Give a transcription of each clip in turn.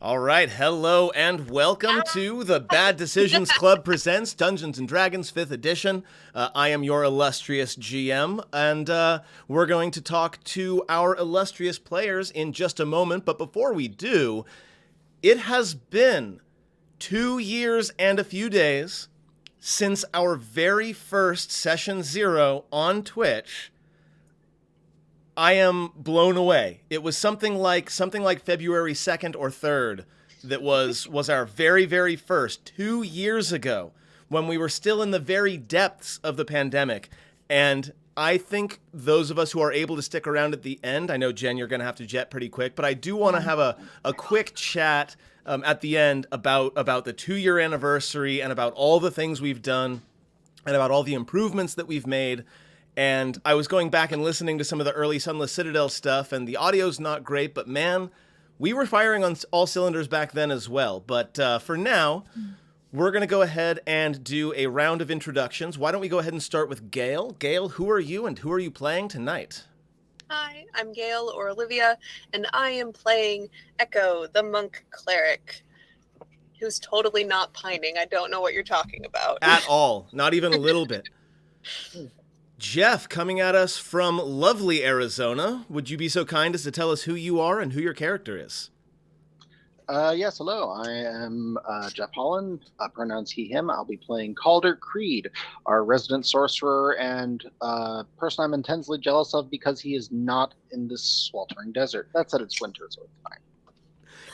All right, hello and welcome to the Bad Decisions Club presents Dungeons & Dragons 5th edition. I am your illustrious GM, and we're going to talk to our illustrious players in just a moment. But before we do, it has been 2 years and a few days since our very first Session 0 on Twitch. I am blown away. It was something like February 2nd or 3rd that was our very, very first 2 years ago when we were still in the very depths of the pandemic. And I think those of us who are able to stick around at the end, I know, Jen, you're going to have to jet pretty quick, but I do want to have a quick chat at the end about the 2-year anniversary and about all the things we've done and about all the improvements that we've made. And I was going back and listening to some of the early Sunless Citadel stuff, and the audio's not great, but man, we were firing on all cylinders back then as well. But for now, we're going to go ahead and do a round of introductions. Why don't we go ahead and start with Gail? Gail, who are you and who are you playing tonight? Hi, I'm Gail, or Olivia, and I am playing Echo, the monk cleric, who's totally not pining. I don't know what you're talking about. At all. Not even a little bit. Jeff, coming at us from lovely Arizona, would you be so kind as to tell us who you are and who your character is? Yes, hello. I am Jeff Holland, pronouns he, him. I'll be playing Calder Creed, our resident sorcerer and person I'm intensely jealous of because he is not in this sweltering desert. That said, it's winter, so it's fine.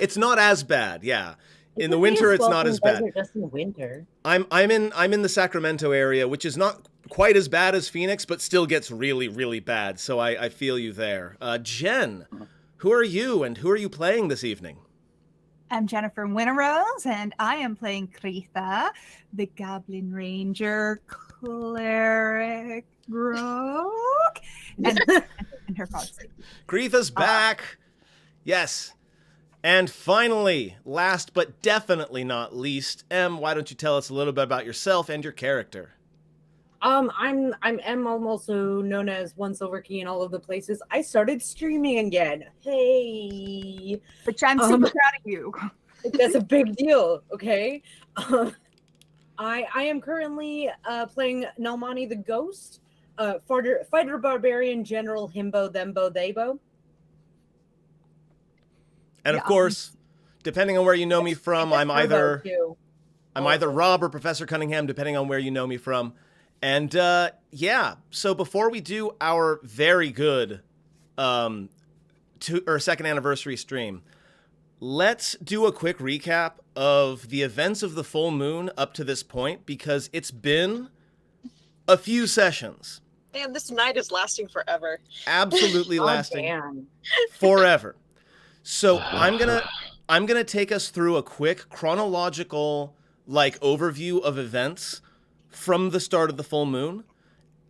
It's not as bad, yeah. In the winter, it's not as bad. Just in winter. I'm in the Sacramento area, which is not quite as bad as Phoenix, but still gets really, really bad. So I feel you there. Jen, who are you and who are you playing this evening? I'm Jennifer Winterrose, and I am playing Kritha, the Goblin Ranger cleric rogue, and her fox. Kritha's back. Yes. And finally, last but definitely not least, Em, why don't you tell us a little bit about yourself and your character? I'm Em. I'm also known as One Silver Key in all of the places. I started streaming again. Hey, Which I'm super proud of you. that's a big deal. Okay, I am currently playing Nalmani the Ghost, fighter barbarian general himbo thembo theybo. And of course, depending on where you know me from, I'm either Rob or Professor Cunningham, depending on where you know me from. And yeah, so before we do our very good second anniversary stream, let's do a quick recap of the events of the full moon up to this point, because it's been a few sessions. Man, this night is lasting forever. Absolutely lasting Damn. forever. So I'm gonna take us through a quick chronological overview of events from the start of the full moon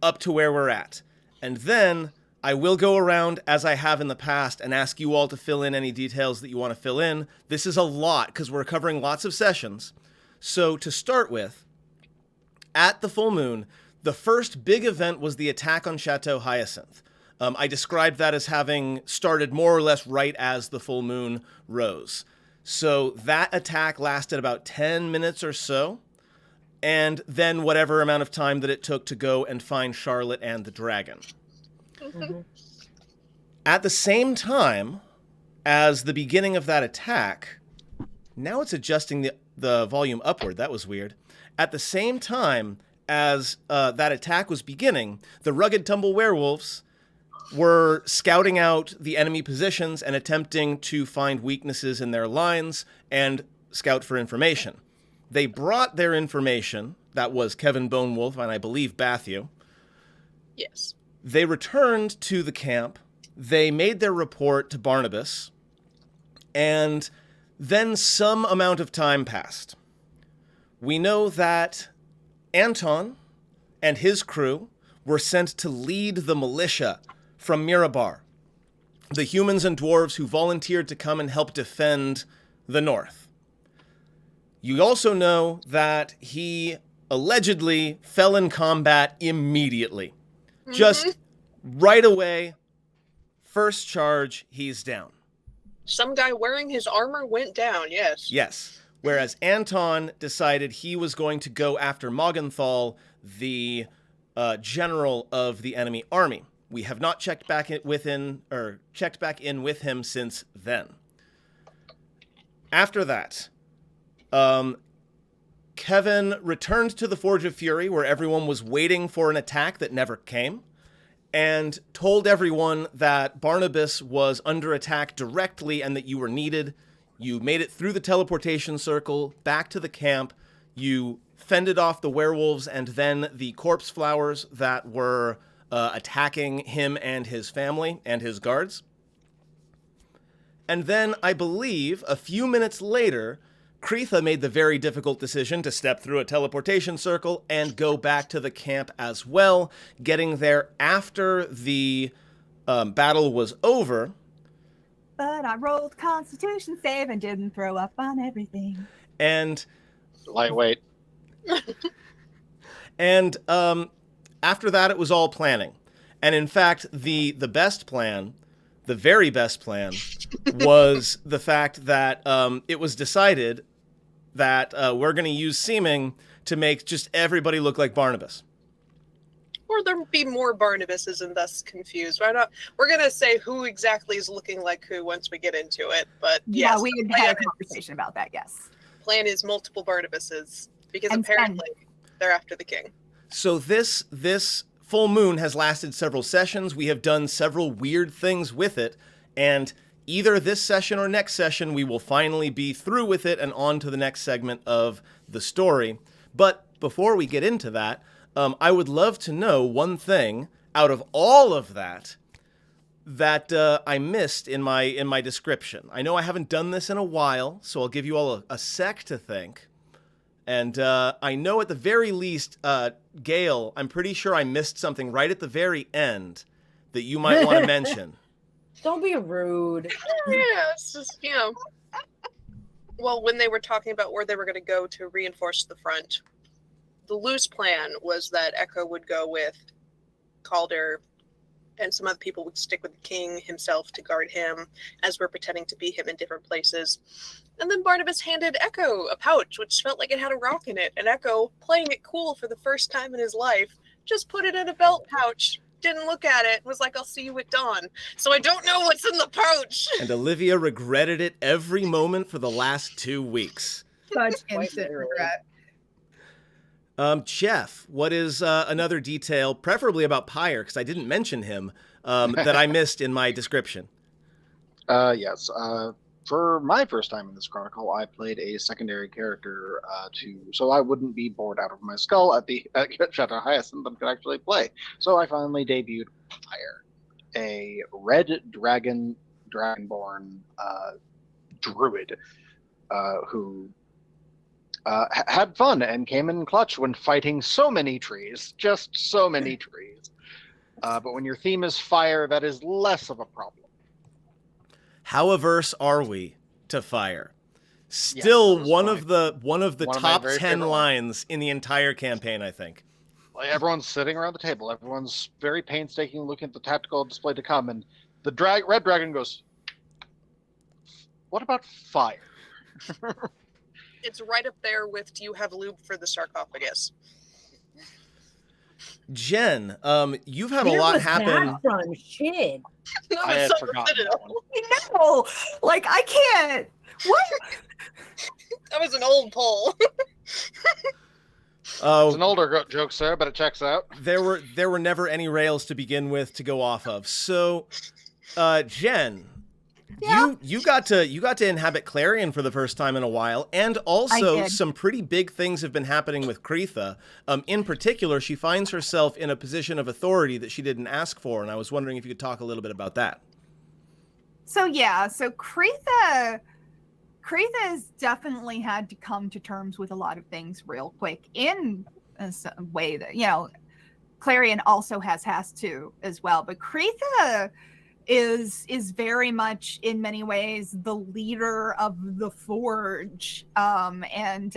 up to where we're at. And then I will go around as I have in the past and ask you all to fill in any details that you want to fill in. This is a lot because we're covering lots of sessions. So to start with, at the full moon, the first big event was the attack on Chateau Hyacinth. I described that as having started more or less right as the full moon rose. So that attack lasted about 10 minutes or so, and then whatever amount of time that it took to go and find Charlotte and the dragon. Mm-hmm. At the same time as the beginning of that attack, now it's adjusting the volume upward. That was weird. At the same time as that attack was beginning, the Rugged Tumble Werewolves were scouting out the enemy positions and attempting to find weaknesses in their lines and scout for information. They brought their information, that was Kevin Bonewolf and I believe Bathu. Yes. They returned to the camp, they made their report to Barnabas, and then some amount of time passed. We know that Anton and his crew were sent to lead the militia from Mirabar, the humans and dwarves who volunteered to come and help defend the North. You also know that he allegedly fell in combat immediately. Just right away, first charge, he's down. Some guy wearing his armor went down, yes. Yes. Whereas Anton decided he was going to go after Morgenthau, the general of the enemy army. We have not checked back in with him since then. After that, Kevin returned to the Forge of Fury, where everyone was waiting for an attack that never came, and told everyone that Barnabas was under attack directly and that you were needed. You made it through the teleportation circle, back to the camp. You fended off the werewolves and then the corpse flowers that were attacking him and his family and his guards. And then, I believe, a few minutes later, Kreitha made the very difficult decision to step through a teleportation circle and go back to the camp as well, getting there after the battle was over. But I rolled Constitution save and didn't throw up on everything. And Lightweight. and after that, it was all planning. And in fact, the best plan, the very best plan, was the fact that it was decided that we're going to use seeming to make just everybody look like Barnabas. Or there would be more Barnabases and thus confused. Why not? We're going to say who exactly is looking like who once we get into it. But Yeah, yes, we had had a conversation about that, yes. plan is multiple Barnabases because And apparently they're after the king. So this full moon has lasted several sessions. We have done several weird things with it, and either this session or next session, we will finally be through with it and on to the next segment of the story. But before we get into that, I would love to know one thing out of all of that I missed in my description. I know I haven't done this in a while, so I'll give you all a sec to think. And I know at the very least, Gail, I'm pretty sure I missed something right at the very end that you might want to mention. Don't be rude. Yeah, it's just, well, when they were talking about where they were going to go to reinforce the front, the loose plan was that Echo would go with Calder and some other people would stick with the king himself to guard him as we're pretending to be him in different places. And then Barnabas handed Echo a pouch, which felt like it had a rock in it. And Echo, playing it cool for the first time in his life, just put it in a belt pouch, didn't look at it, was like, I'll see you at dawn. So I don't know what's in the pouch. And Olivia regretted it every moment for the last 2 weeks. Such instant regret. Jeff, what is another detail, preferably about Pyre, because I didn't mention him, that I missed in my description? Yes. For my first time in this chronicle, I played a secondary character so I wouldn't be bored out of my skull at Chateau Hyacinth and could actually play. So I finally debuted Pyre, a red dragonborn druid who had fun and came in clutch when fighting so many trees, just so many trees. But when your theme is fire, that is less of a problem. How averse are we to fire? Still one of the top 10 lines in the entire campaign, I think. Like everyone's sitting around the table. Everyone's very painstaking looking at the tactical display to come, and the red dragon goes, "What about fire?" It's right up there with, do you have lube for the sarcophagus? Jen, you've had a lot happen. From shit. I had forgotten that one. I know. Like, I can't. What? That was an old poll. It's an older joke, sir, but it checks out. There were never any rails to begin with to go off of. So, Jen, Yeah. you got to inhabit Clarion for the first time in a while, and also did. some pretty big things have been happening with Kreitha. In particular, she finds herself in a position of authority that she didn't ask for, and I was wondering if you could talk a little bit about that. So Kreitha has definitely had to come to terms with a lot of things real quick in a way that, Clarion also has to as well. But Kreitha is very much in many ways the leader of the Forge, and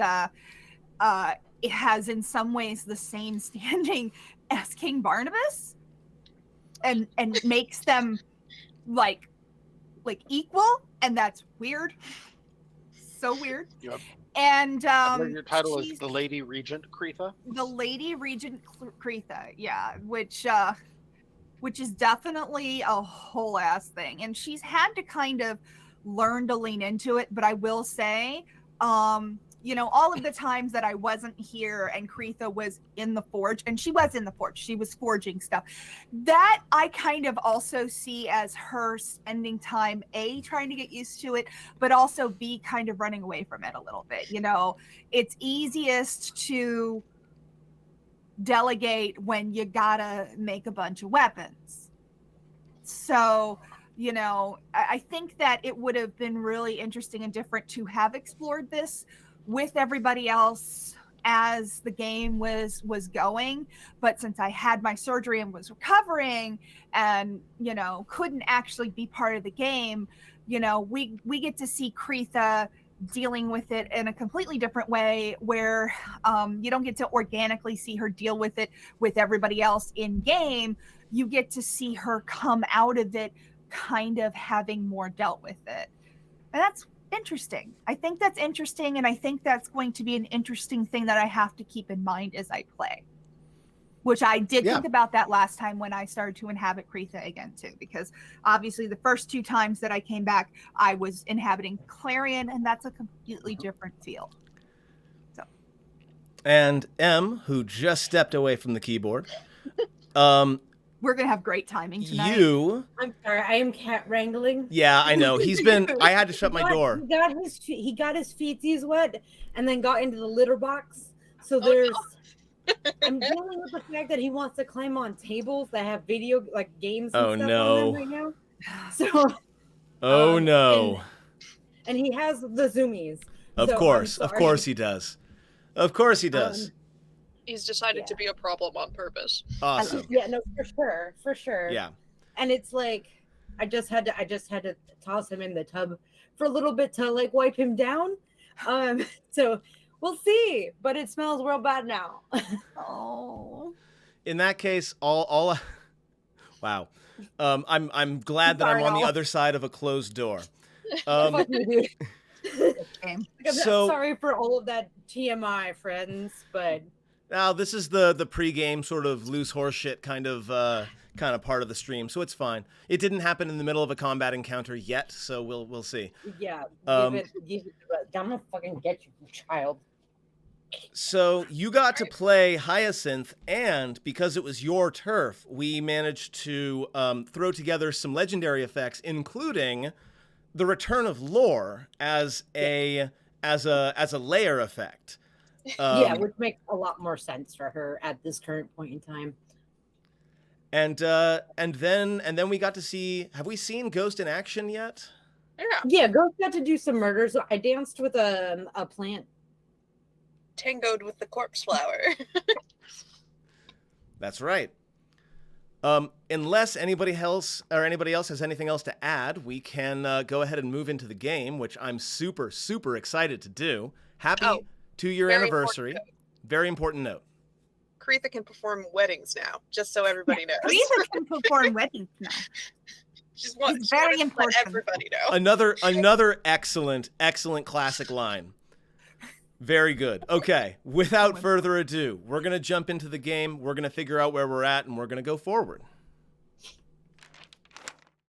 it has in some ways the same standing as King Barnabas, and makes them like equal and that's weird. So weird. Yep. And I believe your title is she's the Lady Regent Creetha. the Lady Regent Creetha, yeah, which is definitely a whole ass thing. And she's had to kind of learn to lean into it. But I will say, all of the times that I wasn't here and Creetha was in the forge, and she was in the forge, she was forging stuff, that I kind of also see as her spending time, A, trying to get used to it, but also B, kind of running away from it a little bit. It's easiest to delegate when you gotta make a bunch of weapons. So, I think that it would have been really interesting and different to have explored this with everybody else as the game was going. But since I had my surgery and was recovering and, couldn't actually be part of the game, we get to see Creetha dealing with it in a completely different way where you don't get to organically see her deal with it with everybody else in game. You get to see her come out of it kind of having more dealt with it. And that's interesting. I think that's interesting, and I think that's going to be an interesting thing that I have to keep in mind as I play. Which I did think about that last time when I started to inhabit Creetha again too, because obviously the first 2 times that I came back, I was inhabiting Clarion, and that's a completely different feel. So. And M, who just stepped away from the keyboard, we're gonna have great timing tonight. I'm sorry, I am cat wrangling. Yeah, I know. I had to shut my door. He got his feetsies wet and then got into the litter box. So there's I'm dealing with the fact that he wants to climb on tables that have video games and stuff on them right now. So no. And he has the zoomies. Of course he does. Of course he does. He's decided to be a problem on purpose. Awesome. Yeah, no, for sure. Yeah. And it's like I just had to toss him in the tub for a little bit to wipe him down. So we'll see, but it smells real bad now. Oh. In that case, all wow. I'm glad that I'm on the other side of a closed door. Fuck you, dude. Okay. I'm sorry for all of that TMI, friends, but now this is the pregame sort of loose horse shit kind of part of the stream, so it's fine. It didn't happen in the middle of a combat encounter yet, so we'll see. Yeah. Give it, I'm gonna fucking get you, child. So you got to play Hyacinth, and because it was your turf, we managed to throw together some legendary effects, including the return of lore as a layer effect. Which makes a lot more sense for her at this current point in time. And then we got to see. Have we seen Ghost in action yet? Yeah, Ghost got to do some murders. I danced with a plant. Tangoed with the corpse flower. That's right. Unless anybody else has anything else to add, we can go ahead and move into the game, which I'm super, super excited to do. Happy 2-year anniversary. Very important note. Creetha can perform weddings now, just so everybody knows. Creetha can perform weddings now. Just want very important. Let everybody know. Another excellent classic line. Very good. Okay, without further ado, we're going to jump into the game. We're going to figure out where we're at, and we're going to go forward.